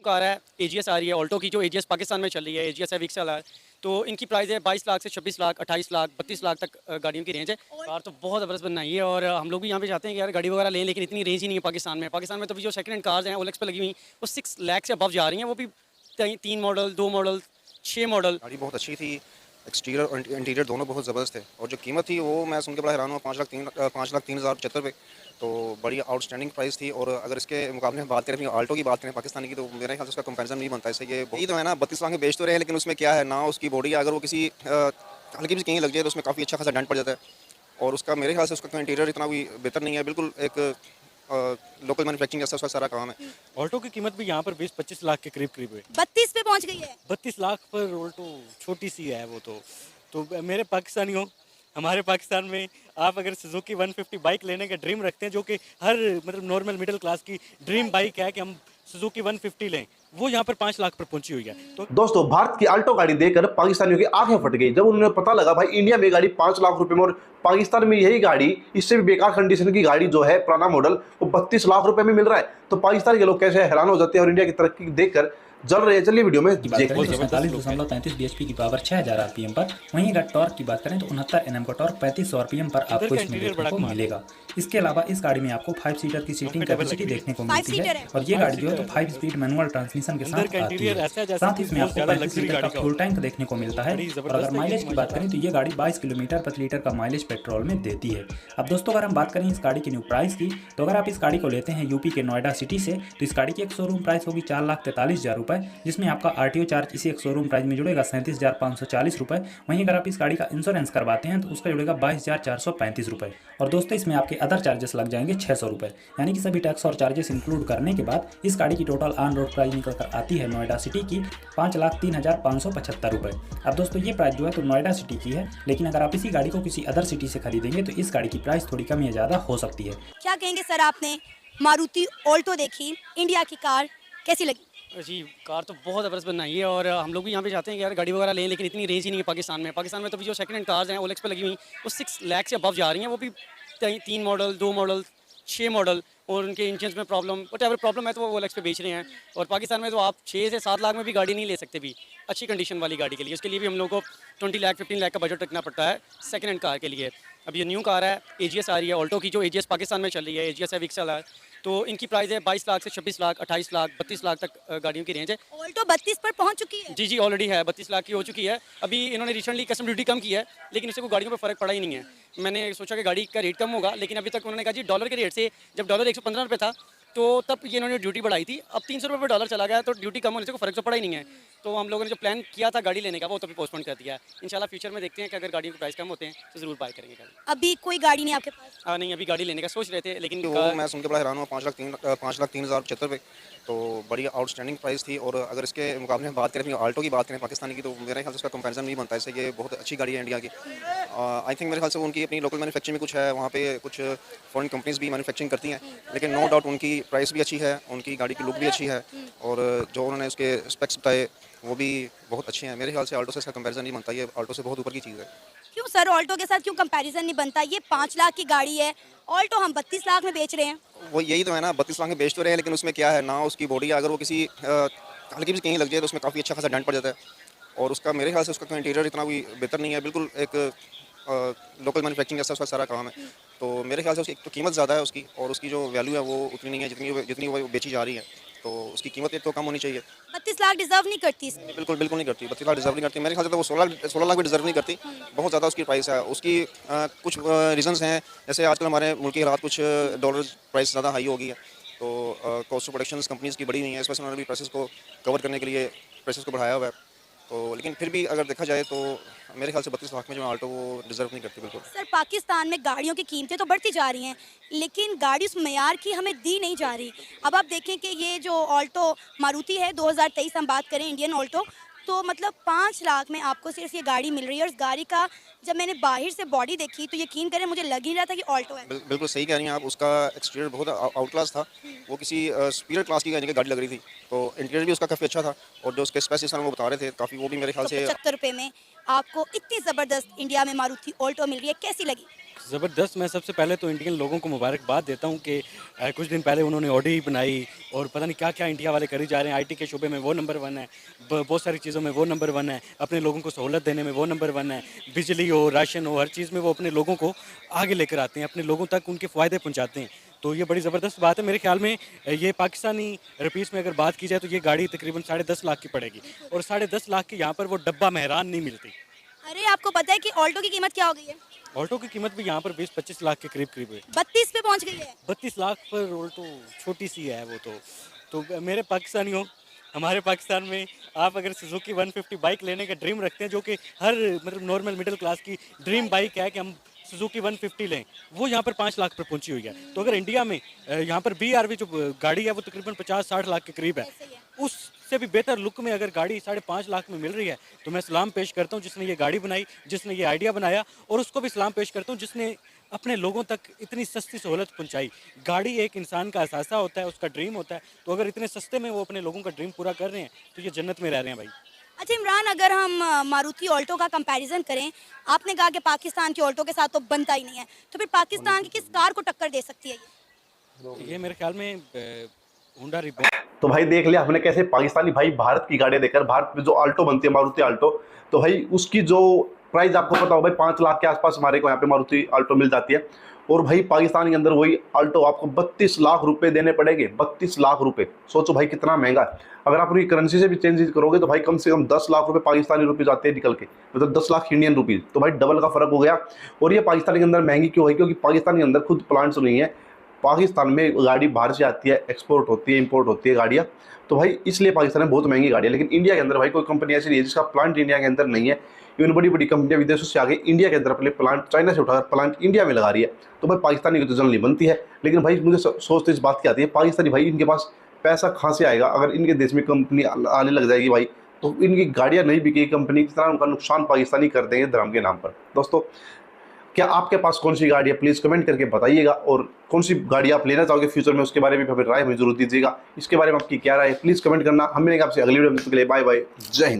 Car है, AGS आ रही है ऑल्टो की, जो एजीएस पाकिस्तान में चल रही है, एजीएस है विक्सल है। तो इनकी प्राइस है 22 लाख से 26 लाख, 28 लाख, 32 लाख तक गाड़ियों की रेंज है। कार तो बहुत ज़बरदस्त बनाई है और हम लोग भी यहाँ पे चाहते हैं कि यार गाड़ी वगैरह लें, लेकिन इतनी रेंज ही नहीं है पाकिस्तान में। पाकिस्तान में तो भी जो सेकंड हैंड कार्स हैं ओलेक्स पे लगी हुई, वो 6 लाख से अबव जा रही हैं, वो भी 3 मॉडल, 2 मॉडल, 6 मॉडल। गाड़ी बहुत अच्छी थी, एक्सटीरियर और इंटीरियर दोनों बहुत ज़बरदस्त थे और जो कीमत थी वो मैं सुन के बड़ा हैरान हुआ, 5,03,075 रुपये। तो बड़ी आउटस्टैंडिंग प्राइस थी। और अगर इसके मुकाबले में बात करें ऑल्टो की बात करें पाकिस्तानी की, तो मेरे ख्याल से उसका कंपैरिजन नहीं बनता। इससे ये वही तो है ना, 32 लाख में बेच तो रहे हैं, लेकिन उसमें क्या है ना, उसकी बॉडी अगर वो किसी हल्की भी कहीं लग जाए तो उसमें काफ़ी अच्छा खासा डेंट पड़ जाता है। और उसका मेरे ख्याल से उसका इंटीरियर इतना भी बेहतर नहीं है, बिल्कुल एक लोकल मैन्युफैक्चरिंग जैसा उसका सारा काम है। ऑल्टो की कीमत भी यहाँ पर 20-25 लाख के करीब है। 32 पे पहुंच गई है। 32 लाख पर ऑल्टो छोटी सी है वो तो मेरे पाकिस्तानियों, हमारे पाकिस्तान में आप अगर सुजुकी 150 बाइक लेने का ड्रीम रखते हैं, जो कि हर मतलब नॉर्मल मिडिल क्लास की ड्रीम बाइक है कि हम सुजुकी 150 लें, वो यहाँ पर 5 लाख पर पहुंची हुई है। तो दोस्तों, भारत की अल्टो गाड़ी देखकर पाकिस्तानियों की आंखें फट गई जब उन्हें पता लगा भाई इंडिया में गाड़ी 5 लाख रुपए में, और पाकिस्तान में यही गाड़ी इससे भी बेकार कंडीशन की गाड़ी जो है पुराना मॉडल वो 32 लाख रुपए में मिल रहा है। तो पाकिस्तान के लोग कैसे हैरान हो जाते हैं और इंडिया की तरक्की देखकर जल रहे हैं। चलिए वीडियो में देखते हैं। 47.35 bhp की पावर 6000 rpm पर। वहीं अगर टॉर्क की बात करें तो 69 Nm का टॉर्क 3500 rpm पर आपको इसमें देखने को मिलेगा। इसके अलावा इस गाड़ी में आपको 5 सीटर की सीटिंग कैपेसिटी देखने को मिलती है और ये गाड़ी जो है तो 5 स्पीड मैनुअल ट्रांसमिशन के साथ आती है। साथ ही इसमें आपको 35 लीटर का फ्यूल टैंक देखने को मिलता है। और अगर माइलेज की बात करें तो ये गाड़ी 22 किलोमीटर प्रति लीटर का माइलेज पेट्रोल में देती है। अब दोस्तों, अगर हम बात करें इस गाड़ी की न्यू प्राइस की, तो अगर आप इस गाड़ी को लेते हैं यूपी के नोएडा सिटी से, तो इस गाड़ी की एक शोरूम प्राइस होगी 4,43,000 रुपए, जिसमें आपका आरटीओ चार्ज इसी एक शोरूम प्राइस में जुड़ेगा 37,540 रुपए। वहीं अगर आप इस गाड़ी का इंश्योरेंस करवाते हैं तो उसका जुड़ेगा 22,435 रुपए। और दोस्तों, इसमें आपके अदर चार्जेस लग जाएंगे 600 रुपए, यानी कि सभी टैक्स और चार्जेस इंक्लूड करने के बाद इस गाड़ी की टोटल ऑन रोड प्राइस निकल कर आती है नोएडा सिटी की 5,03,575 रुपए। अब दोस्तों, ये प्राइस जो है तो नोएडा सिटी की है, लेकिन अगर आप इसी गाड़ी को किसी अदर सिटी से खरीदेंगे तो इस गाड़ी की प्राइस थोड़ी कम या ज़्यादा हो सकती है। क्या कहेंगे सर, आपने मारुति ऑल्टो देखी, इंडिया की कार कैसी लगी? जी, कार तो बहुत ज़बरदस्त बनाई है और हम लोग भी यहाँ पे चाहते हैं कि यार गाड़ी वगैरह लें, लेकिन इतनी रेंज ही नहीं है पाकिस्तान में। पाकिस्तान में तो भी जो सेकंड हैंड कार्स हैं ओलेक्स पे लगी हुई, वो 6 लाख से अबव जा रही हैं, वो भी 3 मॉडल, 2 मॉडल, 6 मॉडल, और उनके इंजन में प्रॉब्लम, वटएवर प्रॉब्लम है, तो वो ओलेक्स पे बेच रहे हैं। और पाकिस्तान में तो आप 6 से 7 लाख में भी गाड़ी नहीं ले सकते भी अच्छी कंडीशन वाली गाड़ी के लिए। उसके लिए भी हम लोग को 20 लाख 15 लाख का बजट रखना पड़ता है सेकंड हैंड कार के लिए। अब ये न्यू कार है, एजीएस आ रही है ऑल्टो की, जो एजीएस पाकिस्तान में चल रही है, एजीएस है विक्सल है। तो इनकी प्राइस है 22 लाख से 26 लाख, 28 लाख, 32 लाख तक गाड़ियों की रेंज है। ऑल्टो 32 पर पहुंच चुकी है। जी, ऑलरेडी है, 32 लाख की हो चुकी है। अभी इन्होंने रिसेंटली कस्टम ड्यूटी कम की है, लेकिन इससे कोई गाड़ियों पे फ़र्क पड़ा ही नहीं है। मैंने सोचा कि गाड़ी का रेट कम होगा, लेकिन अभी तक उन्होंने कहा जी डॉलर के रेट से, जब डॉलर 115 रुपये था तो तब ये इन्होंने ड्यूटी बढ़ाई थी, अब 300 रुपये पर डॉलर चला गया, तो ड्यूटी कम होने से कोई फ़र्क तो पड़ा ही नहीं है। तो हम लोगों ने जो प्लान किया था गाड़ी लेने का, वो तो भी पोस्टपोन कर दिया है। इंशाल्लाह फ्यूचर में देखते हैं कि अगर गाड़ियों के प्राइस कम होते हैं तो ज़रूर बाय करेंगे गाड़ी। अभी कोई गाड़ी नहीं आपके पास? नहीं, अभी गाड़ी लेने का सोच रहे थे, लेकिन वो मैं सुन के बड़ा हैरान हुआ, 5,03,075 रुपये। तो बड़ी आउटस्टैंडिंग प्राइस थी। और अगर इसके मुकाबले में बात करें ऑल्टो की बात करें पाकिस्तानी की, तो मेरे ख्याल से उसका कंपैरिजन नहीं बनता। इससे ये बहुत अच्छी गाड़ी है इंडिया की। आई थिंक मेरे ख्याल से उनकी अपनी लोकल मैन्युफैक्चरिंग में कुछ है, वहाँ पे कुछ फॉरेन कंपनीज भी मैन्युफैक्चरिंग करती हैं, लेकिन नो डाउट उनकी प्राइस भी अच्छी है, उनकी गाड़ी की लुक भी अच्छी है, और जो उन्होंने उसके स्पेक्स बताए वो भी बहुत अच्छे हैं। मेरे ख्याल से ऑल्टो से इसका कंपैरिजन नहीं बनता, ये ऑल्टो से बहुत ऊपर की चीज़ है। क्यों सर, ऑल्टो के साथ क्यों कंपैरिजन नहीं बनता? ये 5 लाख की गाड़ी है, ऑल्टो हम 32 लाख में बेच रहे हैं। वो यही तो है ना, 32 लाख में बेच तो रहे हैं, लेकिन उसमें क्या है ना, उसकी बॉडी अगर वो किसी हल्की भी कहीं लग जाए तो उसमें काफ़ी अच्छा खासा डेंट पड़ जाता है। और उसका मेरे ख्याल से उसका इंटीरियर इतना भी बेहतर नहीं है, बिल्कुल एक लोकल मैन्युफैक्चरिंग जैसा उसका सारा काम है। तो मेरे ख्याल से उसकी एक तो कीमत ज़्यादा है उसकी, और उसकी जो वैल्यू है वो उतनी नहीं है जितनी वो बेची जा रही है। तो उसकी कीमत एक तो कम होनी चाहिए। 32 लाख डिजर्व नहीं करती? बिल्कुल बिल्कुल नहीं करती, 32 लाख डिजर्व नहीं करती। मेरे ख्याल से तो वो 16 लाख भी डिजर्व नहीं करती, बहुत ज़्यादा उसकी प्राइस है। उसकी कुछ रीजंस हैं, जैसे आजकल हमारे मुल्क की हालात, कुछ डॉलर प्राइस ज़्यादा हाई हो गई है, तो कॉस्ट ऑफ प्रोडक्शन कंपनीज़ की बढ़ी हुई है, इस वजह से उन्होंने भी प्राइसेस को कवर करने के लिए प्राइसेस को बढ़ाया हुआ है। तो लेकिन फिर भी अगर देखा जाए तो मेरे ख्याल से 32 लाख में जो ऑल्टो वो डिजर्व नहीं करती बिल्कुल। सर, पाकिस्तान में गाड़ियों की कीमतें तो बढ़ती जा रही हैं, लेकिन गाड़ी उस मयार की हमें दी नहीं जा रही। अब आप देखें कि ये जो ऑल्टो मारुति है 2023 हम बात करें इंडियन ऑल्टो, तो मतलब 5 लाख में आपको सिर्फ ये गाड़ी मिल रही है। और इस गाड़ी का जब मैंने बाहर से बॉडी देखी तो यकीन करें मुझे लग ही रहा था कि ऑल्टो है। बिल्कुल सही कह रही हैं आप। उसका एक्सटीरियर बहुत आउट क्लास था, वो किसी सुपीरियर क्लास की गाड़ी लग रही थी। तो इंटीरियर भी उसका काफ़ी अच्छा था, और जो उसके स्पेसिफिकेशन वो बता रहे थे काफ़ी, वो भी मेरे ख्याल से 75 रुपये में आपको इतनी ज़बरदस्त इंडिया में मारुति ऑल्टो मिल रही है, कैसी लगी? ज़बरदस्त। मैं सबसे पहले तो इंडियन लोगों को मुबारकबाद देता हूँ कि कुछ दिन पहले उन्होंने ऑडी बनाई और पता नहीं क्या क्या इंडिया वाले करी जा रहे हैं। आईटी के शोबे में वो नंबर 1 है, बहुत सारी चीज़ों में वो नंबर 1 है, अपने लोगों को सहूलत देने में वो नंबर 1 है, बिजली हो, राशन हो, हर चीज़ में वो अपने लोगों को आगे लेकर आते हैं, अपने लोगों तक उनके फ़ायदे पहुँचाते हैं। तो ये बड़ी ज़बरदस्त बात है। मेरे ख्याल में ये पाकिस्तानी रुपीस में अगर बात की जाए तो ये गाड़ी तकरीबन 10.5 लाख की पड़ेगी और 10.5 लाख की यहाँ पर वो डब्बा मेहरान नहीं मिलती। अरे आपको पता है कि ऑल्टो की कीमत क्या हो गई है? ऑल्टो की कीमत भी यहाँ पर 20-25 लाख के करीब है। 32 पे पहुंच गई है। 32 लाख पर ऑल्टो छोटी सी है वो तो मेरे पाकिस्तानियों, हमारे पाकिस्तान में आप अगर सुजुकी 150 बाइक लेने का ड्रीम रखते हैं, जो कि हर मतलब नॉर्मल मिडिल क्लास की ड्रीम बाइक है कि हम सुजुकी 150 लें, वो यहाँ पर 5 लाख पर पहुंची हुई है। तो अगर इंडिया में यहाँ पर BRV जो गाड़ी है वो तकरीबन 50-60 लाख के करीब है, उससे भी बेहतर लुक में अगर गाड़ी 5.5 लाख में मिल रही है तो मैं सलाम पेश करता हूँ जिसने ये गाड़ी बनाई, जिसने ये आइडिया बनाया, और उसको भी सलाम पेश करता हूँ जिसने अपने लोगों तक इतनी सस्ती सहूलत पहुंचाई। गाड़ी एक इंसान का असासा होता है, उसका ड्रीम होता है, तो अगर इतने सस्ते में वो अपने लोगों का ड्रीम पूरा कर रहे हैं तो ये जन्नत में रह रहे हैं भाई। अच्छा इमरान, अगर हम मारुति ऑल्टो का कंपैरिजन करें, आपने कहा कि पाकिस्तान की ऑल्टो के साथ तो बनता ही नहीं है, तो फिर पाकिस्तान की किस कार को टक्कर दे सकती है ये मेरे ख्याल में होंडा रिबेन। तो भाई देख लिया हमने कैसे पाकिस्तानी भाई भारत की गाड़ियां देखकर, भारत में जो ऑल्टो बनती है मारुति ऑल्टो, तो भाई उसकी जो प्राइस आपको पता हो भाई 5 लाख के आसपास हमारे को यहाँ पे मारुति ऑल्टो मिल जाती है। और भाई पाकिस्तान के अंदर वही ऑल्टो आपको 32 लाख रुपए देने पड़ेंगे। 32 लाख रुपए, सोचो भाई कितना महंगा है। अगर आप उनकी करेंसी से भी चेंज करोगे तो भाई कम से कम 10 लाख रुपए पाकिस्तानी रुपीज आते हैं निकल के, मतलब 10 लाख इंडियन रुपीज, तो भाई डबल का फर्क हो गया। और ये पाकिस्तान के अंदर महंगी क्यों है? क्योंकि पाकिस्तान के अंदर खुद प्लांट्स नहीं है। पाकिस्तान में गाड़ी बाहर से आती है, एक्सपोर्ट होती है, इंपोर्ट होती है गाड़ियाँ, तो भाई इसलिए पाकिस्तान में बहुत महंगी गाड़ी है। लेकिन इंडिया के अंदर भाई कोई कंपनी ऐसी नहीं है जिसका प्लांट इंडिया के अंदर नहीं है। इवन बड़ी बड़ी कंपनियां विदेशों से आगे इंडिया के अंदर अपने प्लांट, चाइना से उठाकर प्लांट इंडिया में लगा रही है। तो भाई पाकिस्तानी की तो जनरली बनती है, लेकिन भाई मुझे सोच तो इस बात की आती है, पाकिस्तानी भाई इनके पास पैसा कहाँ से आएगा? अगर इनके देश में कंपनी आने लग जाएगी भाई तो इनकी गाड़ियाँ नहीं बिकेगी, कंपनी की तरह उनका नुकसान पाकिस्तानी कर देंगे धर्म के नाम पर। दोस्तों क्या आपके पास कौन सी गाड़ी है प्लीज़ कमेंट करके बताइएगा, और कौन सी गाड़ी आप लेना चाहोगे फ्यूचर में उसके बारे में हमें राय हमें जरूर दीजिएगा। इसके बारे में आपकी क्या राय है प्लीज़ कमेंट करना। हमने आपसे अगली वीडियो में, बाय बाय, जय हिंद।